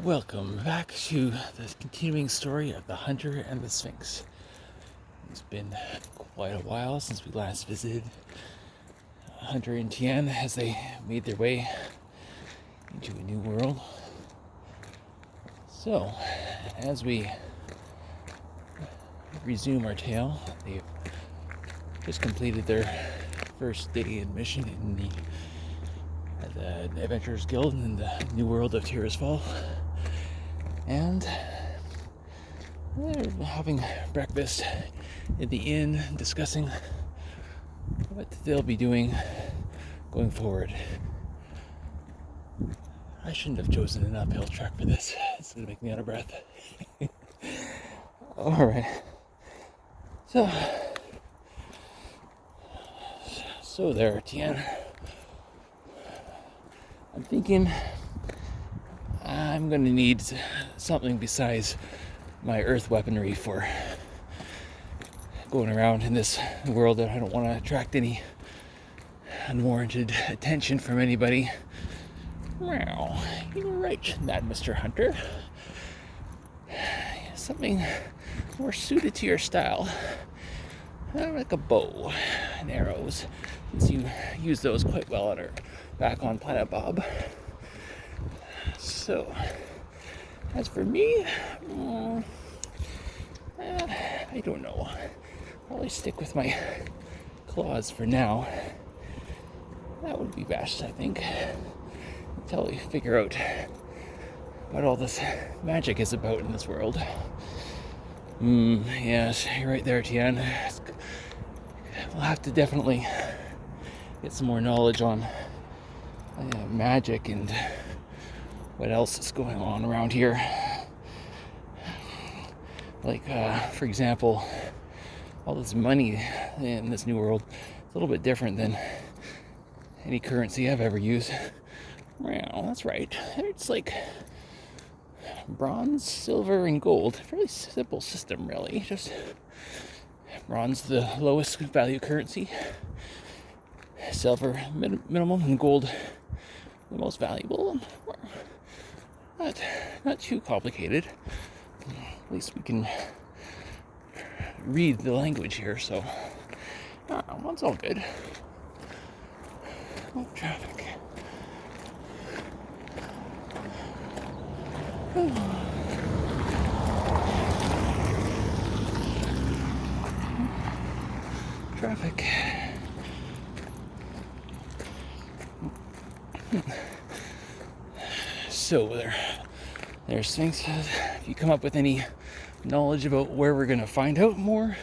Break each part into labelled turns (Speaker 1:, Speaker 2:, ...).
Speaker 1: Welcome back to the continuing story of the Hunter and the Sphinx. It's been quite a while since we last visited Hunter and Tien as they made their way into a new world. So, as we resume our tale, they've just completed their first day in mission in the Adventurers Guild in the new world of Tirisfal. And they're having breakfast at the inn, discussing what they'll be doing going forward. I shouldn't have chosen an uphill trek for this. It's going to make me out of breath. Alright. So there, Tien. I'm thinking I'm going to need something besides my earth weaponry for going around in this world. That I don't want to attract any unwarranted attention from anybody. Well, you're right, that Mr. Hunter. Something more suited to your style. Like a bow and arrows, since you use those quite well back on Planet Bob. So, as for me, I don't know. Probably stick with my claws for now. That would be best, I think, until we figure out what all this magic is about in this world. Yes, you're right there, Tien. We'll have to definitely get some more knowledge on magic and what else is going on around here. Like, for example, all this money in this new world is a little bit different than any currency I've ever used. Well, that's right. It's like bronze, silver, and gold. Fairly simple system, really. Just bronze, the lowest value currency. Silver, minimum, and gold, the most valuable. Not too complicated. At least we can read the language here, so it's all good. Oh, traffic. Traffic. So there's Sphinx. If you come up with any knowledge about where we're gonna find out more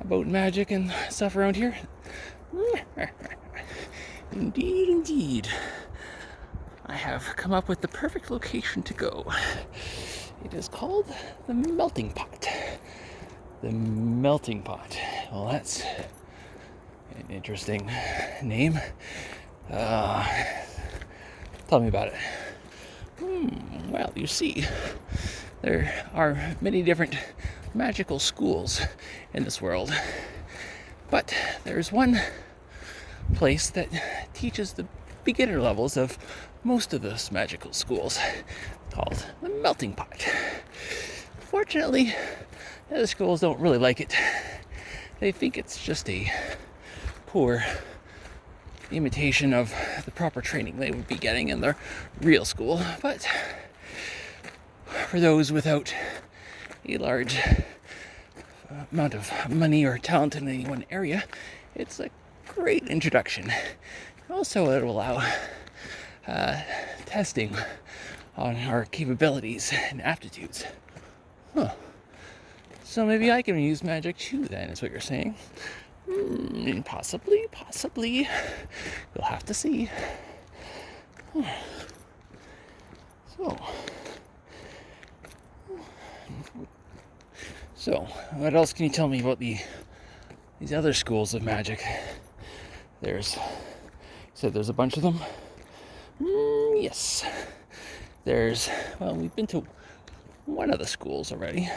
Speaker 1: about magic and stuff around here, indeed, I have come up with the perfect location to go. It is called the Melting Pot. The Melting Pot. Well, that's an interesting name. Tell me about it. Well, you see, there are many different magical schools in this world, but there's one place that teaches the beginner levels of most of those magical schools, called the Melting Pot. Fortunately, the other schools don't really like it. They think it's just a poor imitation of the proper training they would be getting in their real school. But for those without a large amount of money or talent in any one area, it's a great introduction. Also, it will allow testing on our capabilities and aptitudes. So maybe I can use magic too, then, is what you're saying? Possibly. We'll have to see. So, what else can you tell me about these other schools of magic? You said there's a bunch of them? Yes. We've been to one of the schools already.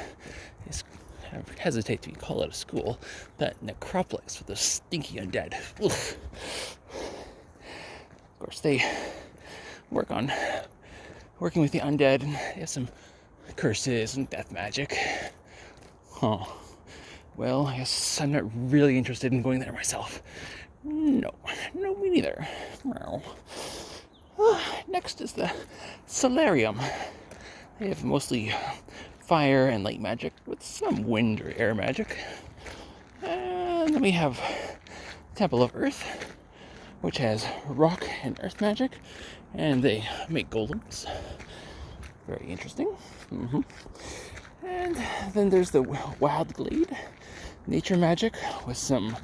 Speaker 1: I hesitate to call it a school. That necropolis with the stinky undead. Oof. Of course, they work on working with the undead, and they have some curses and death magic. Huh. Well, I guess I'm not really interested in going there myself. No, me neither. Next is the solarium. They have mostly fire and light magic with some wind or air magic. And then we have Temple of Earth, which has rock and earth magic, and they make golems. Very interesting. And then there's the Wild Glade, nature magic with some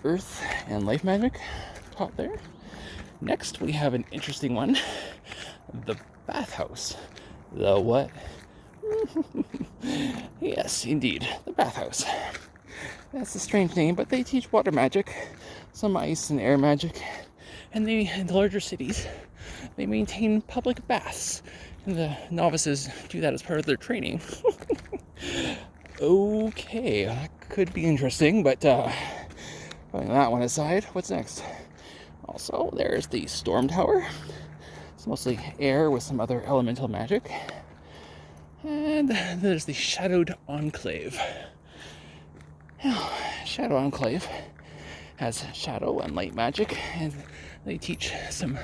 Speaker 1: earth and life magic taught there. Next, we have an interesting one, the bathhouse. The what? Yes, indeed, the bathhouse. That's a strange name, but they teach water magic, some ice and air magic, and in the larger cities, they maintain public baths, and the novices do that as part of their training. Okay, that could be interesting, but putting that one aside, what's next? Also, there's the Storm Tower. It's mostly air with some other elemental magic. And there's the Shadowed Enclave. Shadow Enclave has shadow and light magic, and they teach some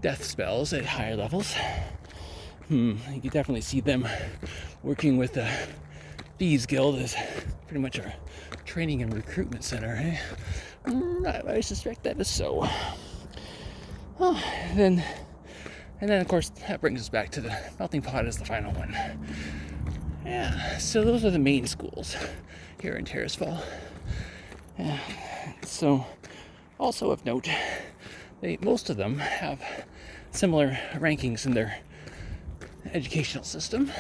Speaker 1: death spells at higher levels. You can definitely see them working with the Thieves Guild as pretty much a training and recruitment center, eh? I suspect that is so. And then of course that brings us back to the melting pot as the final one. Yeah, so those are the main schools here in Terracefall. So also of note, most of them have similar rankings in their educational system.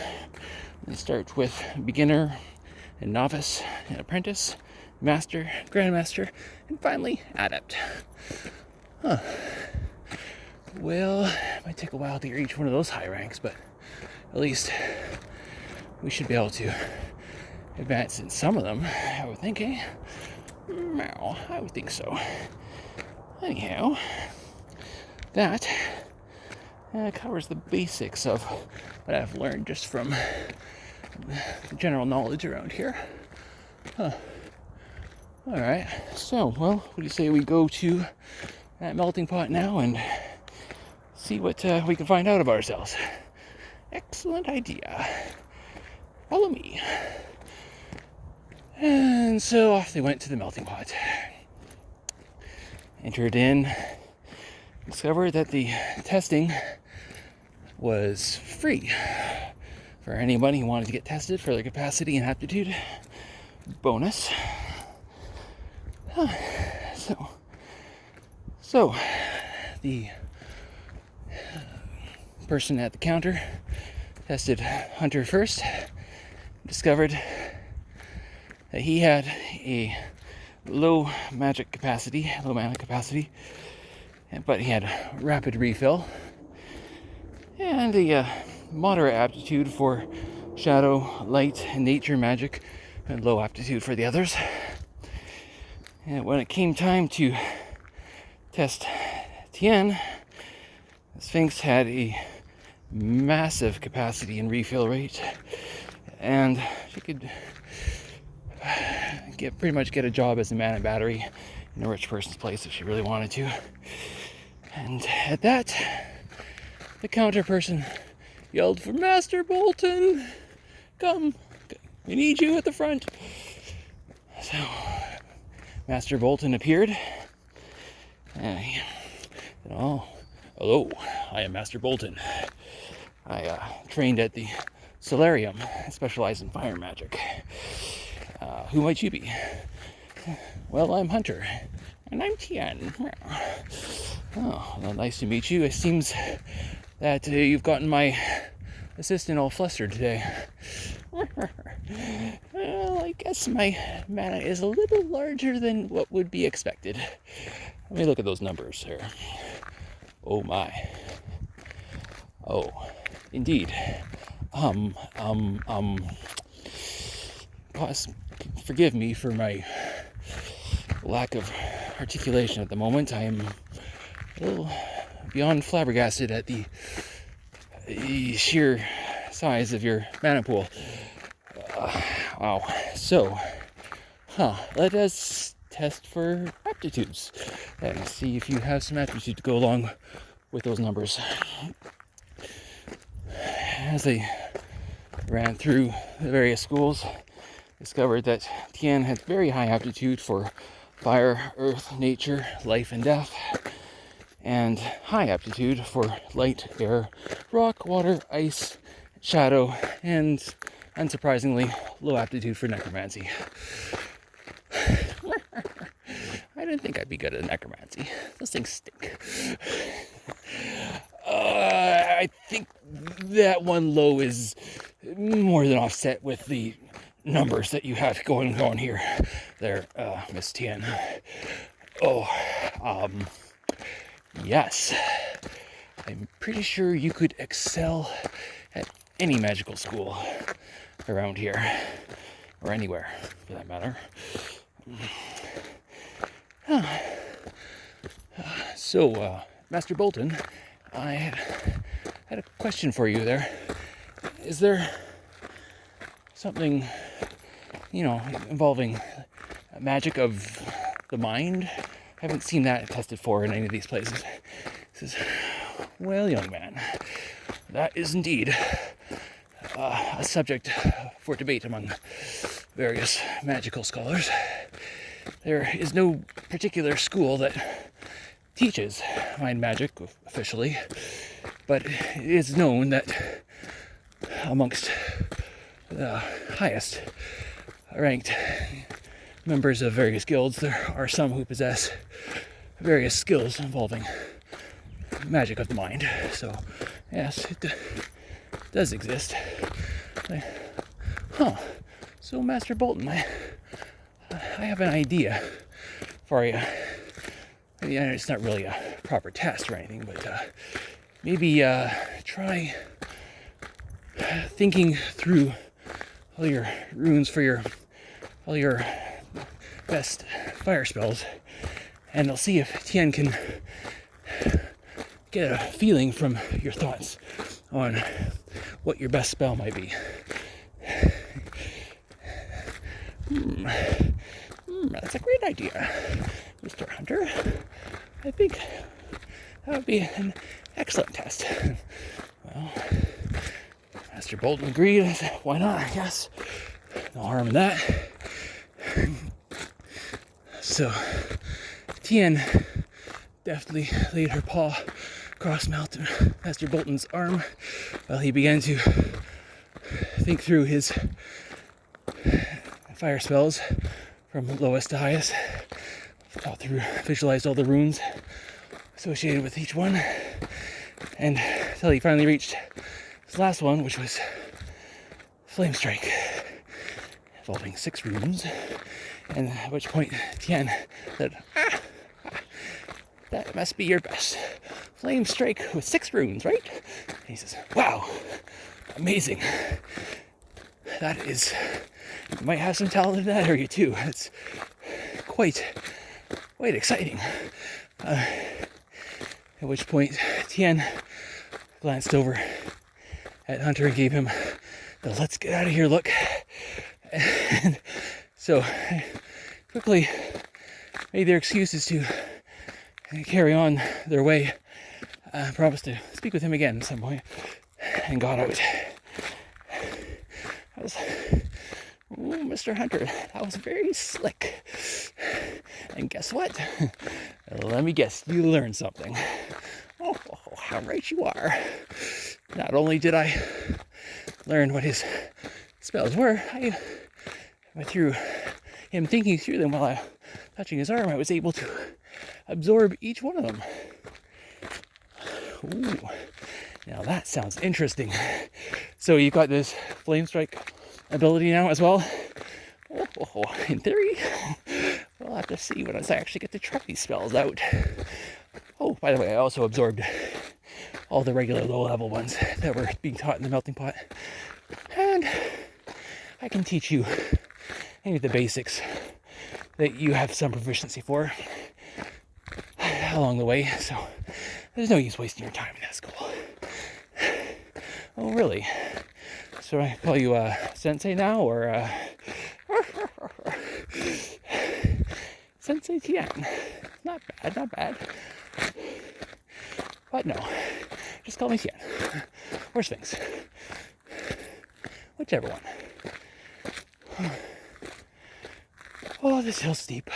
Speaker 1: They start with beginner and novice and apprentice, master, grandmaster, and finally adept. Well, it might take a while to get each one of those high ranks, but at least we should be able to advance in some of them, I would think, eh? No, I would think so. Anyhow, that covers the basics of what I've learned just from general knowledge around here. Alright, so, well, what do you say we go to that melting pot now and see what we can find out of ourselves? Excellent idea. Follow me. And so off they went to the melting pot. Entered in, discovered that the testing was free for anybody who wanted to get tested for their capacity and aptitude bonus. So the person at the counter tested Hunter first, discovered that he had a low mana capacity, but he had rapid refill and a moderate aptitude for shadow, light, and nature magic, and low aptitude for the others. And when it came time to test Tien, Sphinx had a massive capacity and refill rate, and she could pretty much get a job as a man and battery in a rich person's place if she really wanted to. And at that, the counter person yelled for Master Bolton, come, we need you at the front. So Master Bolton appeared, and he said, "Oh, hello, I am Master Bolton. I trained at the Solarium, specialized in fire magic. Who might you be?" "Well, I'm Hunter, and I'm Tien." "Oh, well, nice to meet you. It seems that you've gotten my assistant all flustered today." "Well, I guess my mana is a little larger than what would be expected. Let me look at those numbers here. Oh my. Oh, indeed. Forgive me for my lack of articulation at the moment. I am a little beyond flabbergasted at the sheer size of your mana pool. Wow. So, let us test for aptitudes and see if you have some aptitude to go along with those numbers. As I ran through the various schools, discovered that Tien had very high aptitude for fire, earth, nature, life, and death, and high aptitude for light, air, rock, water, ice, shadow, and unsurprisingly, low aptitude for necromancy. I didn't think I'd be good at necromancy. Those things stink. I think that one low is more than offset with the numbers that you have going on here there, Miss Tien. Yes. I'm pretty sure you could excel at any magical school around here, or anywhere for that matter. So, Master Bolton, I had a question for you there. Is there something, involving magic of the mind? I haven't seen that tested for in any of these places. He says, well, young man, that is indeed a subject for debate among various magical scholars. There is no particular school that teaches mind magic officially, but it is known that amongst the highest ranked members of various guilds, there are some who possess various skills involving magic of the mind. So, yes, it does exist. So, Master Bolton, I have an idea for you. I mean, it's not really a proper test or anything, but maybe try thinking through all your runes for all your best fire spells, and I'll see if Tien can get a feeling from your thoughts on what your best spell might be. That's a great idea, Mr. Hunter. I think that would be an excellent test. Well, Master Bolton agreed. I said, why not? I guess no harm in that. So, Tien deftly laid her paw across Master Bolton's arm while he began to think through his fire spells from lowest to highest. Thought through, visualized all the runes associated with each one, and until he finally reached his last one, which was Flame Strike, involving 6 runes. And at which point Tien said, that must be your best. Flame Strike with 6 runes, right? And he says, wow, amazing. That is, you might have some talent in that area too. It's quite exciting. At which point Tien glanced over at Hunter and gave him the let's get out of here look. And so quickly made their excuses to carry on their way. Promised to speak with him again at some point, and got out. Mr. Hunter, that was very slick. And guess what? Let me guess, you learned something. Oh, how right you are. Not only did I learn what his spells were, through him thinking through them while touching his arm, I was able to absorb each one of them. Ooh, now that sounds interesting. So you've got this Flame Strike ability now as well? In theory, we'll have to see when I actually get to try these spells out. Oh, by the way, I also absorbed all the regular low-level ones that were being taught in the melting pot. And I can teach you any of the basics that you have some proficiency for along the way, so there's no use wasting your time in that school. Oh, really? So I call you Sensei now, or Sensei Tien? Not bad, not bad. But no, just call me Tien. Or Sphinx. Whichever one. Oh, this hill's steep.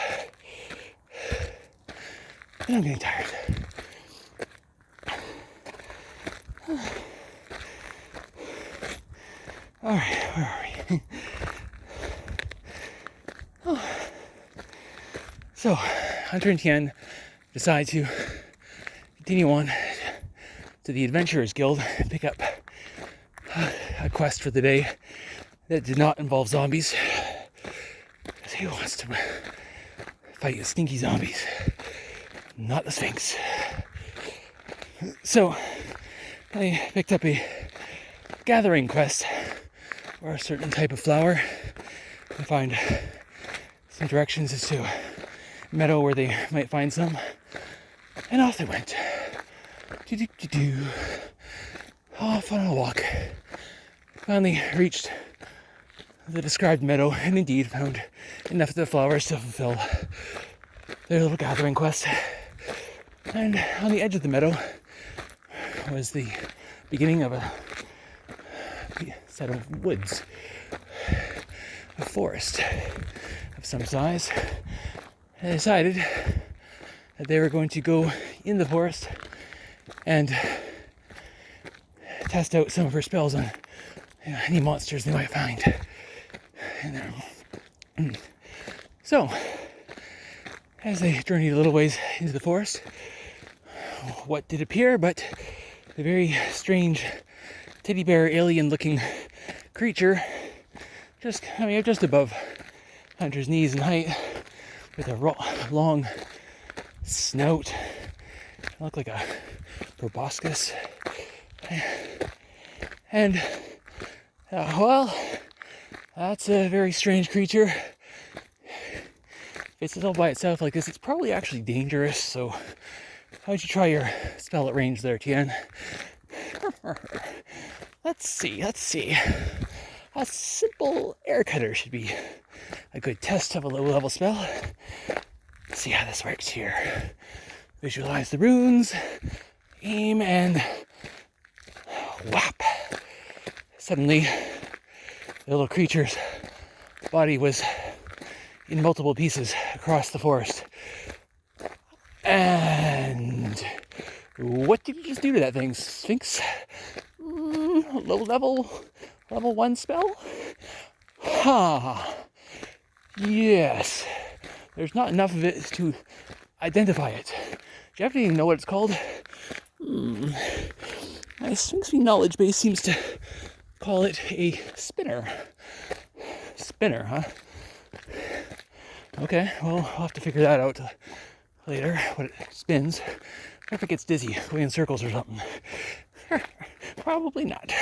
Speaker 1: And I'm getting tired. Alright, where are we? So, Hunter and Tien decide to continue on to the Adventurers Guild and pick up a quest for the day that did not involve zombies. Because who wants to fight stinky zombies? Not the Sphinx. So, they picked up a gathering quest for a certain type of flower and find some directions as to a meadow where they might find some. And off they went. Off on a walk. Finally reached the described meadow and indeed found enough of the flowers to fulfill their little gathering quest. And on the edge of the meadow was the beginning of a set of woods, a forest of some size. I decided that they were going to go in the forest and test out some of her spells on any monsters they might find. So, as they journeyed a little ways into the forest, what did appear but a very strange teddy bear alien looking creature, just above Hunter's knees in height, with a long snout. It looked like a proboscis. And, well, that's a very strange creature. If it's all by itself like this, it's probably actually dangerous, so how'd you try your spell at range there, Tien? Let's see. A simple air cutter should be a good test of a low-level spell. Let's see how this works here. Visualize the runes, aim, and whap. Suddenly, the little creature's body was in multiple pieces across the forest. And what did you just do to that thing, Sphinx? Level 1 spell? Ha! Yes. There's not enough of it to identify it. Do you happen to even know what it's called? My Sphinxy knowledge base seems to call it a spinner. Spinner, huh? Okay, well, I'll have to figure that out later, what it spins. Or if it gets dizzy, going in circles or something. Probably not.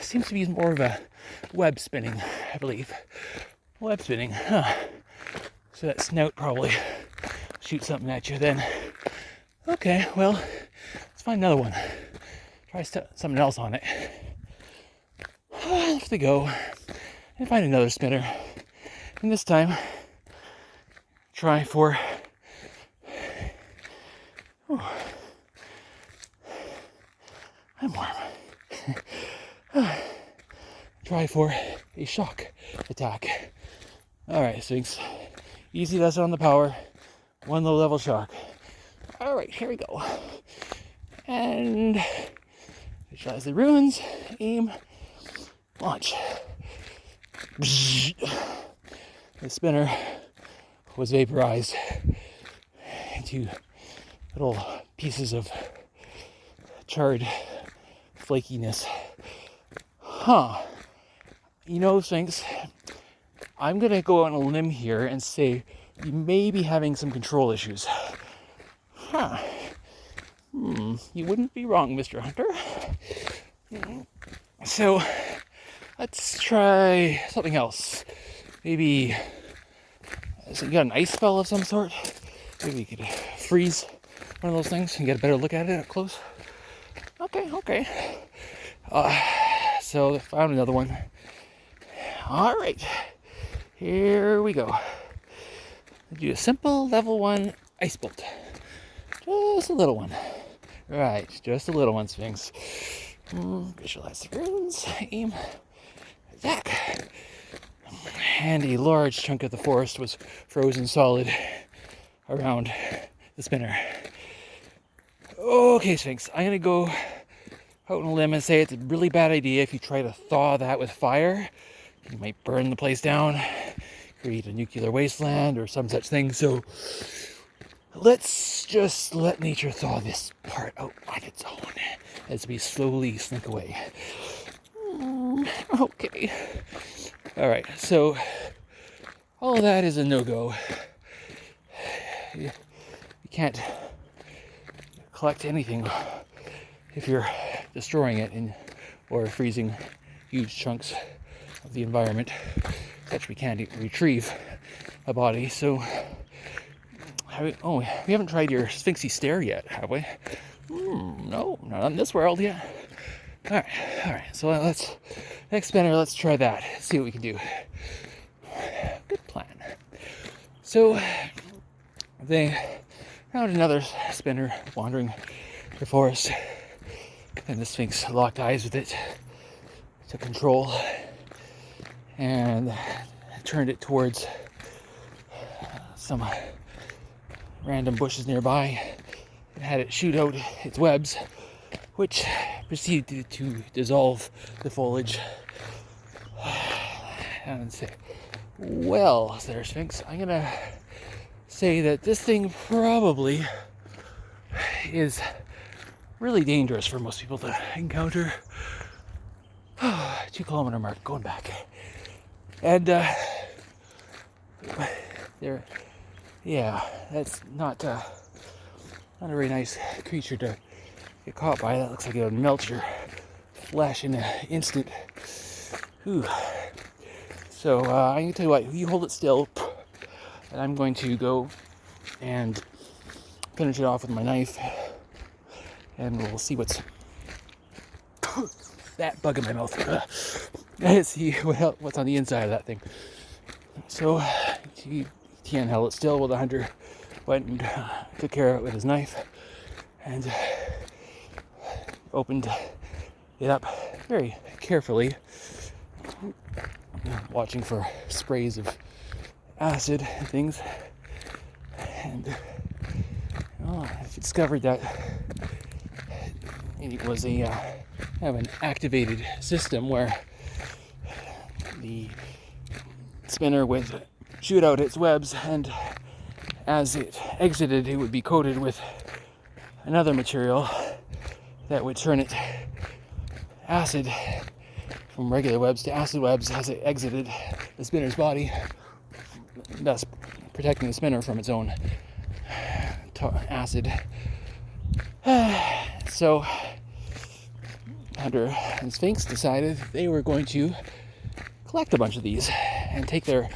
Speaker 1: Seems to be more of a web spinning, I believe. Web spinning, huh. So that snout probably shoots something at you then. Okay, well, let's find another one. Try something else on it. Off they go. And find another spinner. And this time, try for... I'm warm. Try for a shock attack. Alright, Sphinx. Easy lesson on the power. One low level shock. Alright, here we go. And visualize the runes. Aim. Launch. The spinner was vaporized into little pieces of charred flakiness. Huh. You know, Sphinx, I'm going to go on a limb here and say you may be having some control issues. Huh. You wouldn't be wrong, Mr. Hunter. So, let's try something else. Maybe, so you got an ice spell of some sort? Maybe you could freeze one of those things and get a better look at it up close. Okay. So I found another one. All right, here we go. Do a simple level 1 ice bolt. Just a little one. Right, just a little one, Sphinx. Visualize the runes. Aim. Attack. And a large chunk of the forest was frozen solid around the spinner. Okay, Sphinx, I'm going to go out on a limb and say it's a really bad idea if you try to thaw that with fire. You might burn the place down, create a nuclear wasteland or some such thing. So let's just let nature thaw this part out on its own as we slowly slink away. Okay. All right, so all of that is a no-go. You can't collect anything if you're destroying it or freezing huge chunks of the environment. Such we can't retrieve a body. So, we haven't tried your Sphinxy stare yet, have we? No, not in this world yet. All right. So next spinner, let's try that. See what we can do. Good plan. So they found another spinner wandering the forest, and the Sphinx locked eyes with it, took control, and turned it towards some random bushes nearby and had it shoot out its webs, which proceeded to dissolve the foliage. And say, well, there, Sphinx, I'm gonna say that this thing probably is really dangerous for most people to encounter. 2 kilometer mark, going back. And that's not a very nice creature to get caught by. That looks like it would melt your flesh in an instant. Whew. So I'm gonna tell you what, you hold it still, and I'm going to go and finish it off with my knife, and we'll see what's that bug in my mouth. Let's see what's on the inside of that thing. So Tien held it still while the hunter went and took care of it with his knife and opened it up very carefully, watching for sprays of acid and things. And it discovered that it was a kind of an activated system where the spinner would shoot out its webs, and as it exited, it would be coated with another material that would turn it acid from regular webs to acid webs as it exited the spinner's body, thus protecting the spinner from its own acid. So Hunter and Sphinx decided they were going to collect a bunch of these and take their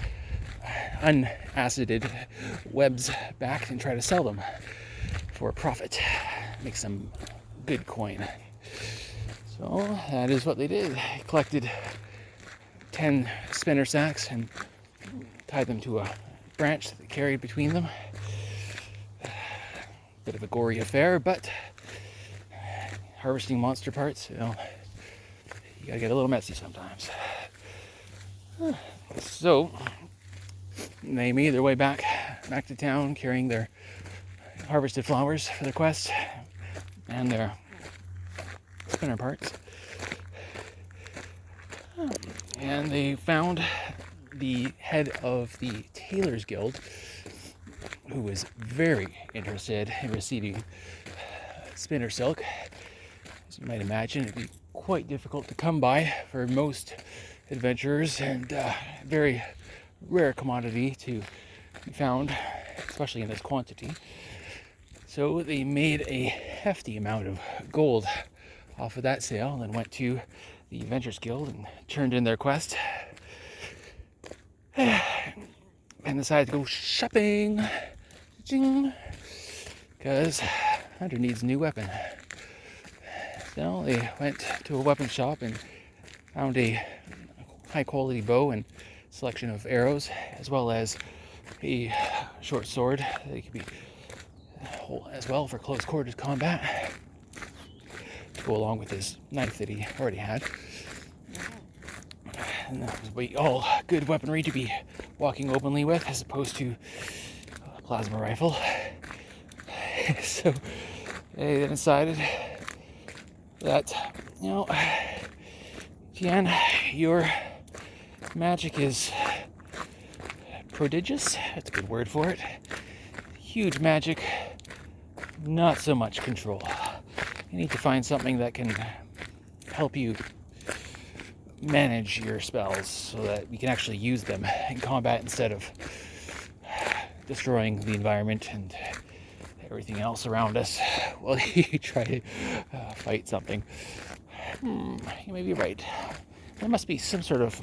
Speaker 1: unacided webs back and try to sell them for a profit, make some good coin. So that is what they did. They collected 10 spinner sacks and tied them to a branch that they carried between them. Bit of a gory affair, but harvesting monster parts, you gotta get a little messy sometimes. So they made their way back to town, carrying their harvested flowers for their quest and their spinner parts. And they found the head of the Tailors Guild, who was very interested in receiving spinner silk. As you might imagine, it'd be quite difficult to come by for most adventurers, and very rare commodity to be found, especially in this quantity. So they made a hefty amount of gold off of that sale and went to the Adventurers Guild and turned in their quest and decided to go shopping, because Hunter needs a new weapon. They went to a weapon shop and found a high-quality bow and selection of arrows, as well as a short sword that could be as well for close quarters combat, to go along with his knife that he already had. And that was all good weaponry to be walking openly with, as opposed to a plasma rifle. So they then decided that, Tian, your magic is prodigious. That's a good word for it. Huge magic, not so much control. You need to find something that can help you manage your spells so that we can actually use them in combat instead of destroying the environment and everything else around us while you try to fight something. You may be right. There must be some sort of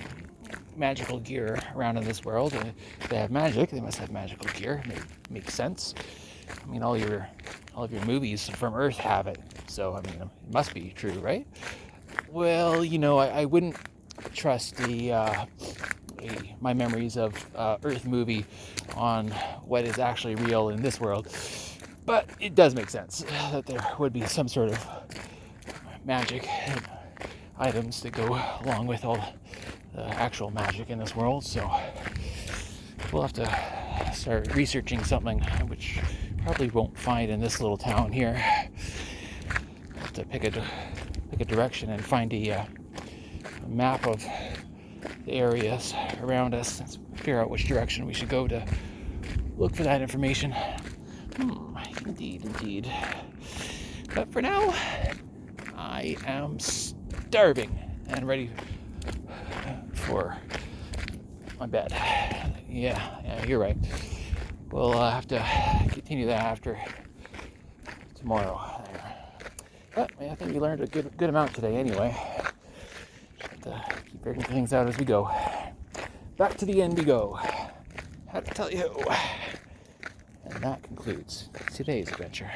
Speaker 1: magical gear around in this world. If they have magic, they must have magical gear. It makes sense. I mean, all of your movies from Earth have it, so I mean, it must be true, right? Well, I wouldn't trust my memories of Earth movie on what is actually real in this world, but it does make sense that there would be some sort of magic items that go along with all the actual magic in this world. So we'll have to start researching something which probably won't find in this little town here. We'll have to pick a direction and find a map of the areas around us and figure out which direction we should go to look for that information. Indeed. But for now, I am starving and ready for my bed. Yeah, you're right. We'll have to continue that after tomorrow. But I think we learned a good amount today anyway. Just have to keep figuring things out as we go. Back to the end we go. How to tell you. And that concludes today's adventure.